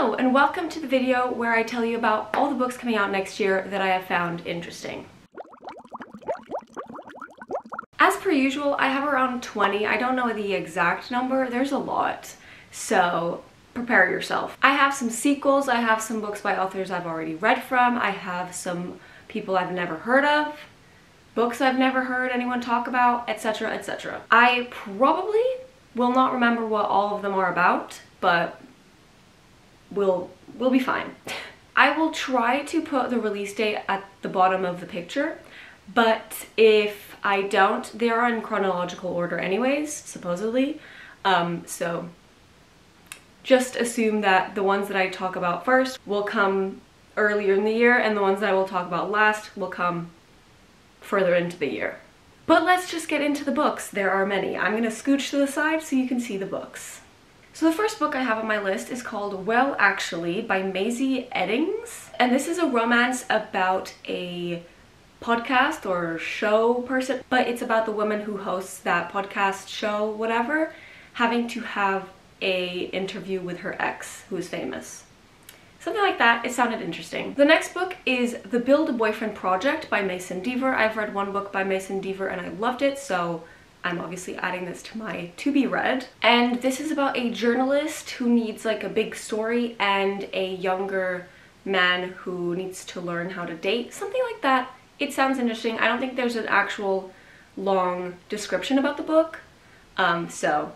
Hello and welcome to the video where I tell you about all the books coming out next year that I have found interesting. As per usual, I have around 20. I don't know the exact number. There's a lot, so prepare yourself. I have some sequels, I have some books by authors I've already read from, I have some people I've never heard of, books I've never heard anyone talk about, etc, etc. I probably will not remember what all of them are about, but we'll be fine. I will try to put the release date at the bottom of the picture, but if I don't, they are in chronological order anyways, supposedly, so just assume that the ones that I talk about first will come earlier in the year and the ones that I will talk about last will come further into the year. But let's just get into the books. There are many. I'm gonna scooch to the side so you can see the books. So the first book I have on my list is called Well Actually by Maisie Eddings, and this is a romance about a podcast or show person, but it's about the woman who hosts that podcast show, whatever, having to have a interview with her ex who is famous. Something like that. It sounded interesting. The next book is The Build a Boyfriend Project by Mason Deaver. I've read one book by Mason Deaver and I loved it, so I'm obviously adding this to my to be read. And this is about a journalist who needs like a big story and a younger man who needs to learn how to date. Something like that. It sounds interesting. I don't think there's an actual long description about the book, so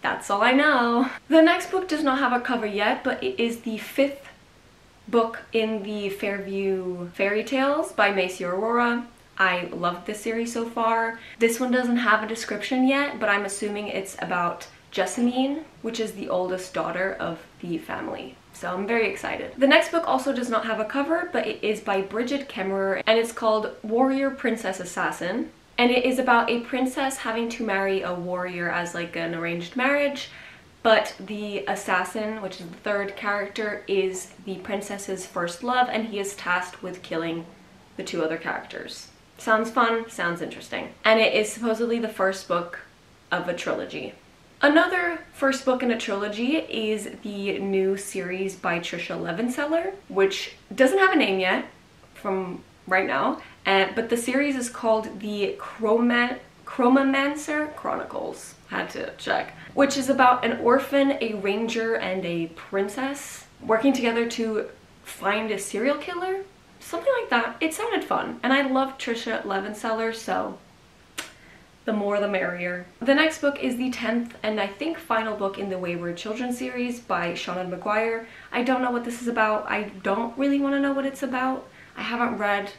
that's all I know. The next book does not have a cover yet, but it is the 5th book in the Fairview Fairy Tales by Macy Aurora. I loved this series so far. This one doesn't have a description yet, but I'm assuming it's about Jessamine, which is the oldest daughter of the family. So I'm very excited. The next book also does not have a cover, but it is by Bridget Kemmerer, and it's called Warrior Princess Assassin. And it is about a princess having to marry a warrior as like an arranged marriage, but the assassin, which is the third character, is the princess's first love, and he is tasked with killing the two other characters. Sounds fun, sounds interesting. And it is supposedly the first book of a trilogy. Another first book in a trilogy is the new series by Tricia Levenseller, which doesn't have a name yet from right now, but the series is called the Chromomancer Chronicles. Had to check. Which is about an orphan, a ranger, and a princess working together to find a serial killer. Something like that. It sounded fun, and I love Tricia Levenseller, so the more the merrier. The next book is the 10th and I think final book in the Wayward Children series by Seanan McGuire. I don't know what this is about. I don't really want to know what it's about. I haven't read,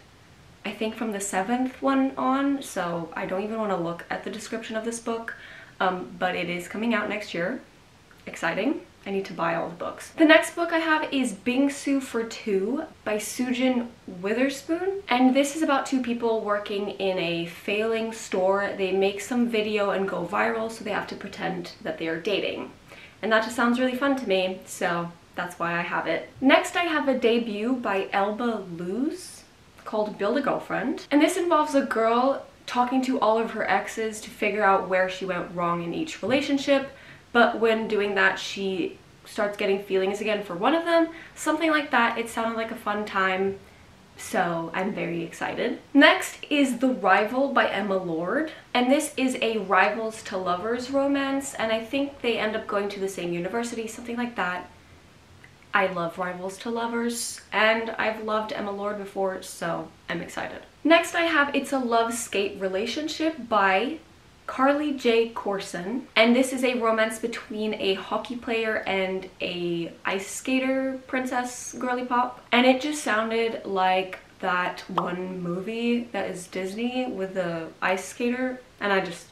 I think, from the 7th one on, so I don't even want to look at the description of this book, but it is coming out next year. Exciting. I need to buy all the books. The next book I have is Bingsu for Two by Sujin Witherspoon, and this is about two people working in a failing store. They make some video and go viral, so they have to pretend that they are dating. And that just sounds really fun to me, so that's why I have it. Next I have a debut by Elba Luz called Build a Girlfriend, and this involves a girl talking to all of her exes to figure out where she went wrong in each relationship. But when doing that, she starts getting feelings again for one of them. Something like that. It sounded like a fun time, so I'm very excited. Next is The Rival by Emma Lord, and this is a rivals to lovers romance, and I think they end up going to the same university, something like that. I love rivals to lovers, and I've loved Emma Lord before, so I'm excited. Next I have It's a Love Skate Relationship by Carly J. Corson, and this is a romance between a hockey player and a ice skater princess girly pop, and it just sounded like that one movie that is Disney with the ice skater, and I just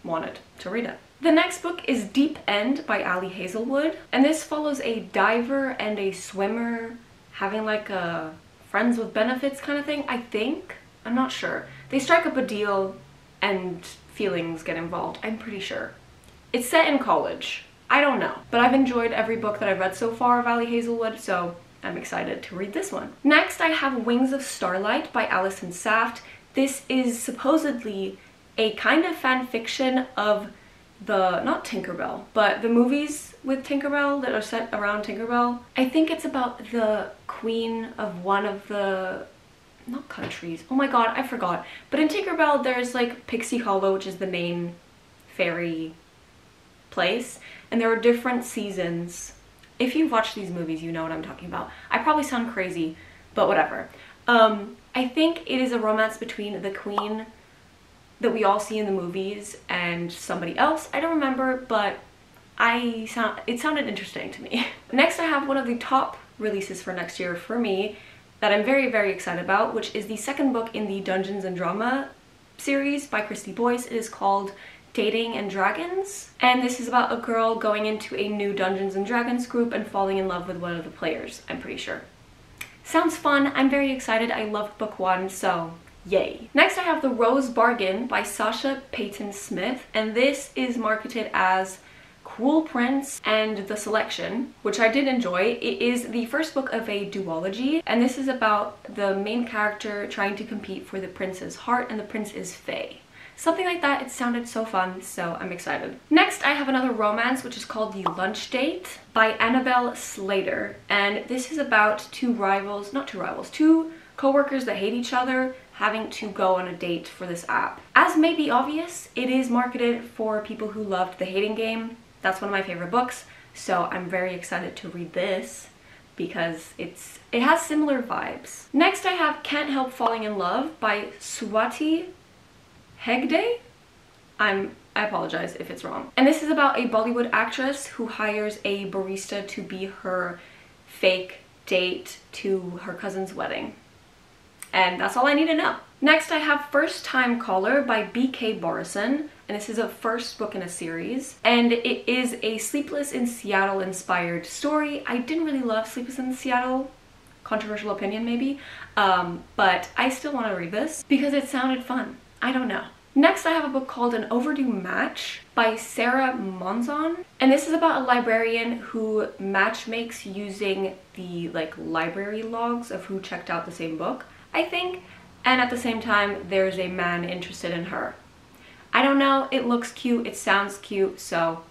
wanted to read it. The next book is Deep End by Ali Hazelwood, and this follows a diver and a swimmer having like a friends with benefits kind of thing, I think. I'm not sure. They strike up a deal and feelings get involved, I'm pretty sure. It's set in college. I don't know. But I've enjoyed every book that I've read so far of Ali Hazelwood, so I'm excited to read this one. Next I have Wings of Starlight by Alison Saft. This is supposedly a kind of fan fiction of the, not Tinkerbell, but the movies with Tinkerbell that are set around Tinkerbell. I think it's about the queen of one of the, not countries, oh my god, I forgot. But in Tinkerbell there's like Pixie Hollow, which is the main fairy place, and there are different seasons. If you've watched these movies, you know what I'm talking about. I probably sound crazy, but whatever. I think it is a romance between the queen that we all see in the movies and somebody else. I don't remember, but it sounded interesting to me. Next, I have one of the top releases for next year for me that I'm very, very excited about, which is the second book in the Dungeons and Drama series by Christy Boyce. It is called Dating and Dragons, and this is about a girl going into a new Dungeons and Dragons group and falling in love with one of the players, I'm pretty sure. Sounds fun. I'm very excited. I loved book one, so yay. Next, I have The Rose Bargain by Sasha Payton Smith, and this is marketed as Cruel Prince and the Selection, which I did enjoy. It is the first book of a duology, and this is about the main character trying to compete for the prince's heart, and the prince is Fae. Something like that. It sounded so fun, so I'm excited. Next, I have another romance, which is called The Lunch Date by Annabelle Slater. And this is about two co-workers that hate each other having to go on a date for this app. As may be obvious, it is marketed for people who loved The Hating Game. That's one of my favorite books, so I'm very excited to read this because it has similar vibes. Next, I have Can't Help Falling in Love by Swati Hegde? I apologize if it's wrong. And this is about a Bollywood actress who hires a barista to be her fake date to her cousin's wedding. And that's all I need to know. Next, I have First Time Caller by B.K. Borison, and this is a first book in a series. And it is a Sleepless in Seattle inspired story. I didn't really love Sleepless in Seattle. Controversial opinion maybe. But I still want to read this because it sounded fun. I don't know. Next, I have a book called An Overdue Match by Sarah Monzon. And this is about a librarian who matchmakes using the library logs of who checked out the same book, I think. And at the same time, there's a man interested in her. I don't know, it looks cute, it sounds cute, so.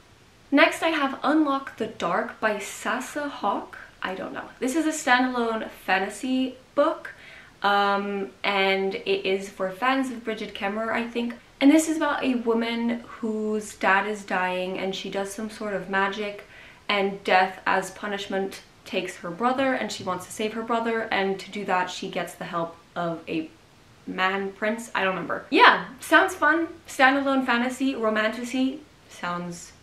Next, I have Unlock the Dark by Sasa Hawk. I don't know. This is a standalone fantasy book. And it is for fans of Bridget Kemmerer, I think. And this is about a woman whose dad is dying and she does some sort of magic, and death as punishment takes her brother, and she wants to save her brother, and to do that she gets the help of a man prince. I don't remember. Yeah, sounds fun. Standalone fantasy, romantasy. Sounds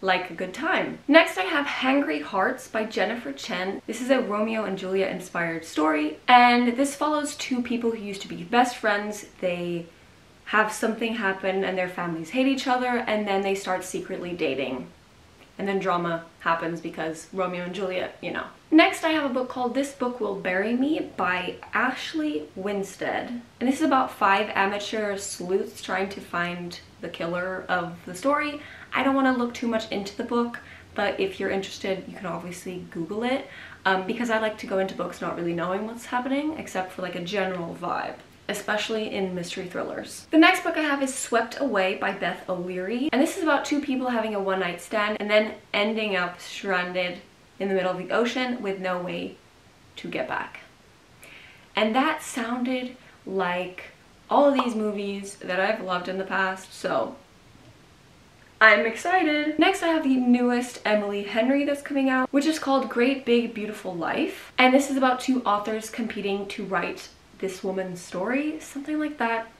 like a good time. Next, I have Hangry Hearts by Jennifer Chen. This is a Romeo and Juliet inspired story, and this follows two people who used to be best friends. They have something happen and their families hate each other, and then they start secretly dating. And then drama happens because Romeo and Juliet, you know. Next, I have a book called This Book Will Bury Me by Ashley Winstead. And this is about 5 amateur sleuths trying to find the killer of the story. I don't want to look too much into the book, but if you're interested, you can obviously Google it, because I like to go into books not really knowing what's happening, except for a general vibe, especially in mystery thrillers. The next book I have is Swept Away by Beth O'Leary, and this is about 2 people having a one-night stand and then ending up stranded in the middle of the ocean with no way to get back. And that sounded like all of these movies that I've loved in the past, so I'm excited. Next, I have the newest Emily Henry that's coming out, which is called Great Big Beautiful Life. And this is about 2 authors competing to write this woman's story, something like that.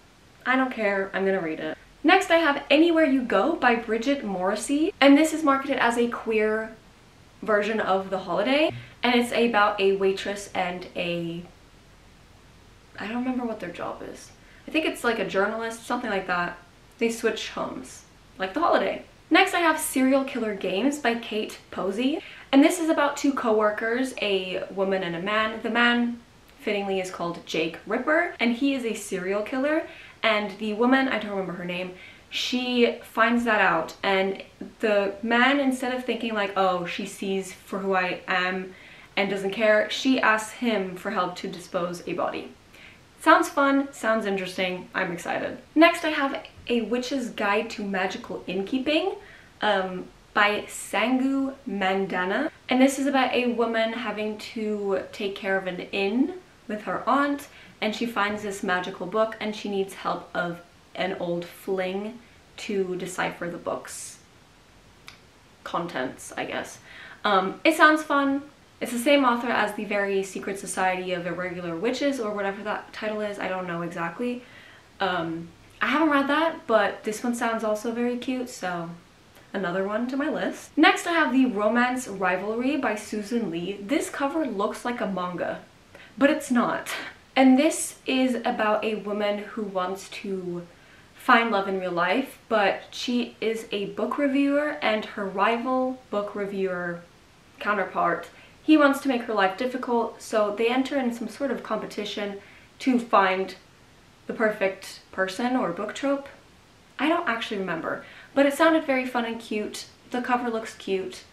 I don't care, I'm gonna read it. Next, I have Anywhere You Go by Bridget Morrissey, and this is marketed as a queer version of The Holiday, and it's about a waitress and I don't remember what their job is. I think it's like a journalist, something like that. They switch homes, like The Holiday. Next, I have Serial Killer Games by Kate Posey, and this is about 2 co-workers, a woman and a man. The man, fittingly, is called Jake Ripper, and he is a serial killer, and the woman, I don't remember her name, she finds that out, and the man, instead of thinking like, oh, she sees for who I am and doesn't care, she asks him for help to dispose a body. Sounds fun, sounds interesting, I'm excited. Next, I have A Witch's Guide to Magical Innkeeping. by Sangu Mandana. And this is about a woman having to take care of an inn with her aunt, and she finds this magical book and she needs help of an old fling to decipher the book's contents, I guess. It sounds fun. It's the same author as The Very Secret Society of Irregular Witches, or whatever that title is. I don't know exactly. I haven't read that, but this one sounds also very cute, so another one to my list. Next I have The Romance Rivalry by Susan Lee. This cover looks like a manga, but it's not. And this is about a woman who wants to find love in real life, but she is a book reviewer, and her rival book reviewer counterpart, he wants to make her life difficult, so they enter in some sort of competition to find the perfect person or book trope. I don't actually remember, but it sounded very fun and cute. The cover looks cute.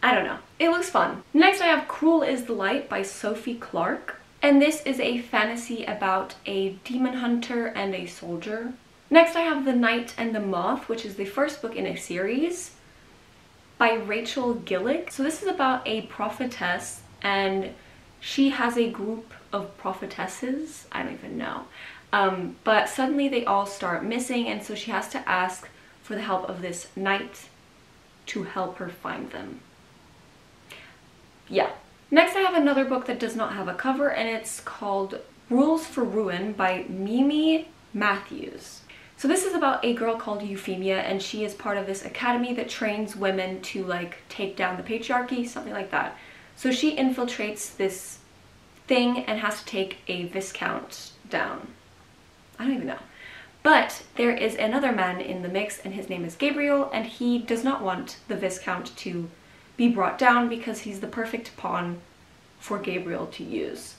I don't know. It looks fun. Next I have Cruel is the Light by Sophie Clark. And this is a fantasy about a demon hunter and a soldier. Next I have The Night and the Moth, which is the first book in a series by Rachel Gillick. So this is about a prophetess, and she has a group of prophetesses. I don't even know. But suddenly they all start missing, and so she has to ask for the help of this knight to help her find them. Yeah. Next I have another book that does not have a cover, and it's called Rules for Ruin by Mimi Matthews. So this is about a girl called Euphemia, and she is part of this academy that trains women to like take down the patriarchy, something like that. So she infiltrates this thing and has to take a viscount down. I don't even know. But there is another man in the mix, and his name is Gabriel, and he does not want the viscount to be brought down because he's the perfect pawn for Gabriel to use.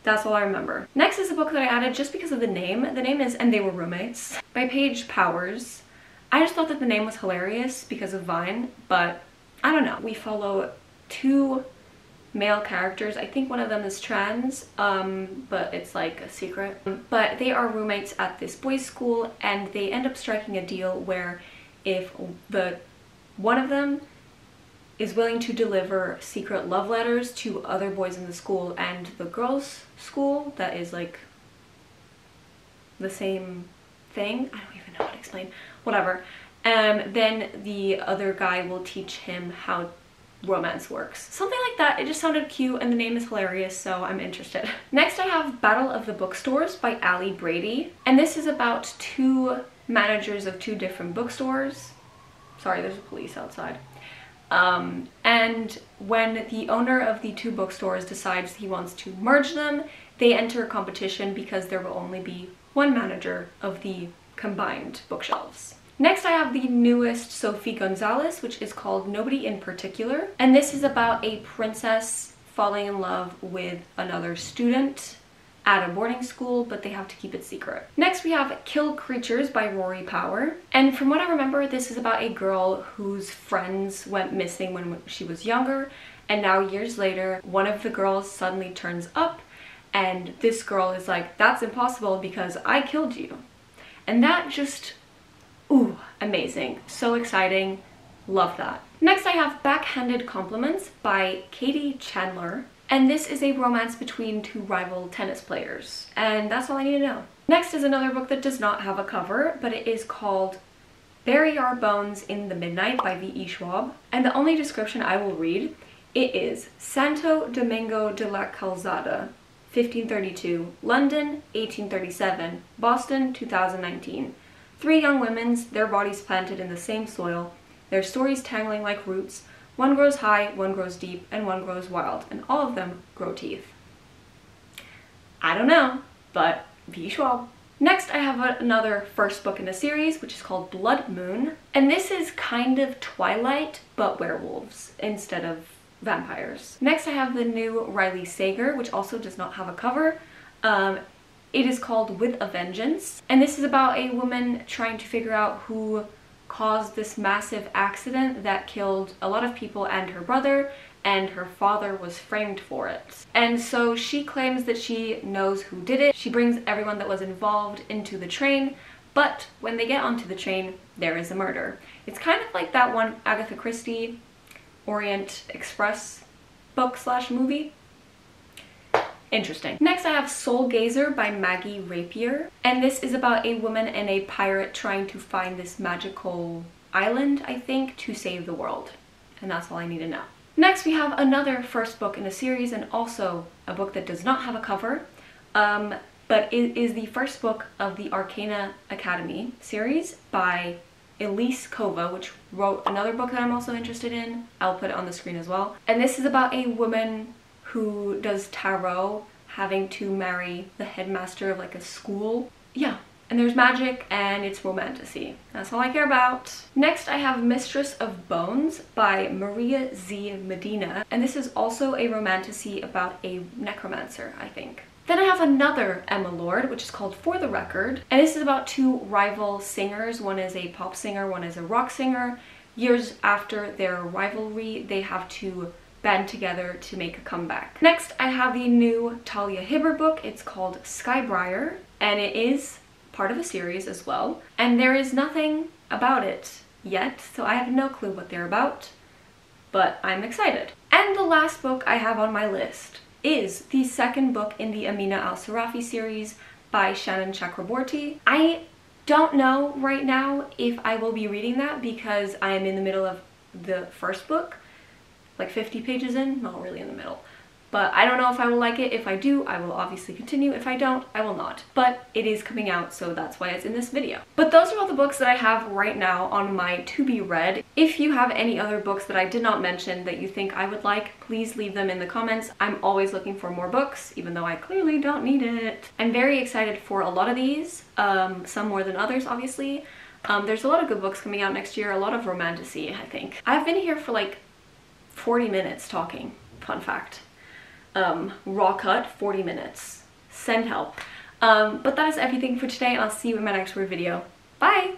That's all I remember. Next is a book that I added just because of the name. The name is And They Were Roommates by Paige Powers. I just thought that the name was hilarious because of Vine, but I don't know. We follow two male characters. I think one of them is trans, but it's like a secret. But they are roommates at this boys' school, and they end up striking a deal where if one of them is willing to deliver secret love letters to other boys in the school, and the girls' school that is like the same thing, I don't even know how to explain, whatever, then the other guy will teach him how romance works. Something like that. It just sounded cute, and the name is hilarious, so I'm interested. Next I have Battle of the Bookstores by Ali Brady, and this is about two managers of two different bookstores. Sorry, there's a police outside. And when the owner of the two bookstores decides he wants to merge them, they enter a competition because there will only be one manager of the combined bookshelves. Next I have the newest Sophie Gonzalez, which is called Nobody in Particular, and this is about a princess falling in love with another student at a boarding school, but they have to keep it secret. Next we have Kill Creatures by Rory Power, and from what I remember, this is about a girl whose friends went missing when she was younger, and now years later one of the girls suddenly turns up, and this girl is like, that's impossible because I killed you. And that just, ooh, amazing. So exciting. Love that. Next I have Backhanded Compliments by Katie Chandler. And this is a romance between two rival tennis players. And that's all I need to know. Next is another book that does not have a cover, but it is called Bury Our Bones in the Midnight by V.E. Schwab. And the only description I will read, it is Santo Domingo de la Calzada, 1532, London, 1837, Boston, 2019. Three young women, their bodies planted in the same soil, their stories tangling like roots. One grows high, one grows deep, and one grows wild, and all of them grow teeth. I don't know, but V. Schwab. Next, I have another first book in a series, which is called Blood Moon, and this is kind of Twilight, but werewolves instead of vampires. Next, I have the new Riley Sager, which also does not have a cover. It is called With a Vengeance, and this is about a woman trying to figure out who caused this massive accident that killed a lot of people and her brother, and her father was framed for it. And so she claims that she knows who did it. She brings everyone that was involved into the train, But when they get onto the train, there is a murder. It's kind of like that one Agatha Christie Orient Express book slash movie. Interesting. Next I have Soul Gazer by Maggie Rapier. And this is about a woman and a pirate trying to find this magical island, I think, to save the world. And that's all I need to know. Next we have another first book in a series, and also a book that does not have a cover. But it is the first book of the Arcana Academy series by Elise Kova, which wrote another book that I'm also interested in. I'll put it on the screen as well. And this is about a woman who does tarot having to marry the headmaster of like a school. Yeah, and there's magic and it's romantasy. That's all I care about. Next I have Mistress of Bones by Maria Z. Medina, and this is also a romantasy about a necromancer, I think. Then I have another Emma Lord, which is called For the Record, and this is about two rival singers. One is a pop singer, one is a rock singer. Years after their rivalry, they have to band together to make a comeback. Next, I have the new Talia Hibbert book. It's called Skybriar, and it is part of a series as well. And there is nothing about it yet, so I have no clue what they're about, but I'm excited. And the last book I have on my list is the second book in the Amina Al-Sarafi series by Shannon Chakraborty. I don't know right now if I will be reading that because I am in the middle of the first book, like 50 pages in, not really in the middle. But I don't know if I will like it. If I do, I will obviously continue. If I don't, I will not. But it is coming out, so that's why it's in this video. But those are all the books that I have right now on my to be read. If you have any other books that I did not mention that you think I would like, please leave them in the comments. I'm always looking for more books, even though I clearly don't need it. I'm very excited for a lot of these, some more than others, obviously. There's a lot of good books coming out next year, a lot of romantasy, I think. I've been here for like 40 minutes talking, fun fact. Raw cut, 40 minutes. Send help. But that is everything for today, and I'll see you in my next weird video. Bye!